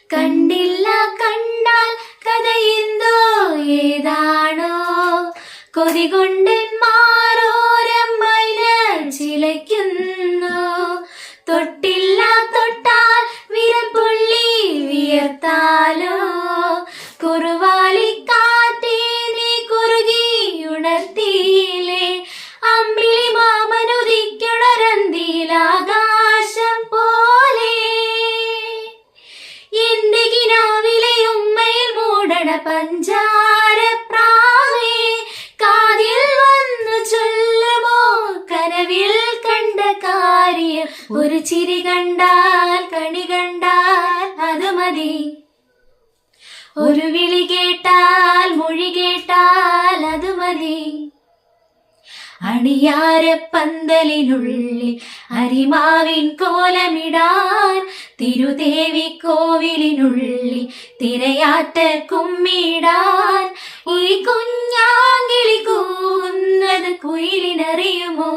കണ്ടില്ല കണ്ടാൽ കഥയെന്തോ ഏതാണോ കൊതികൊണ്ട് മാറോരം മൈന ചിലയ്ക്കുന്നു. തൊട്ടില്ല തൊട്ടാൽ വിരൽ പൊള്ളി വിയർത്താലോ കുറുവാലിക്കാറ്റേ നീ കുറുകി ഉണർത്തിയില്ലേ അമ്പിളി മാമനുദിക്കുണരന്തിയിലാകാശം പോലെ. എന്റെ കിനാവിലെ ഉമ്മയിൽ മൂടണ പഞ്ചാരപ്രാവേ കാതിൽ വന്നു ചൊല്ലുമോ കനവിൽ കണ്ട കാര്യം. ഒരു ചിരി കണ്ടാൽ കണി കണ്ടാൽ അത് മതി, ഒരു വിളി കേട്ടാൽ മൊഴി കേട്ടാൽ അത് മതി. അണിയാരപ്പന്തലിനുള്ളിൽ അരിമാവിൻ കോലമിടാൻ തിരുദേവി കോവിലിനുള്ളിൽ തിരയാറ്റ കുമ്മിടാൻ ഈ കുഞ്ഞാങ്കിളി കൂവുന്നത് കുയിലിനറിയുമോ?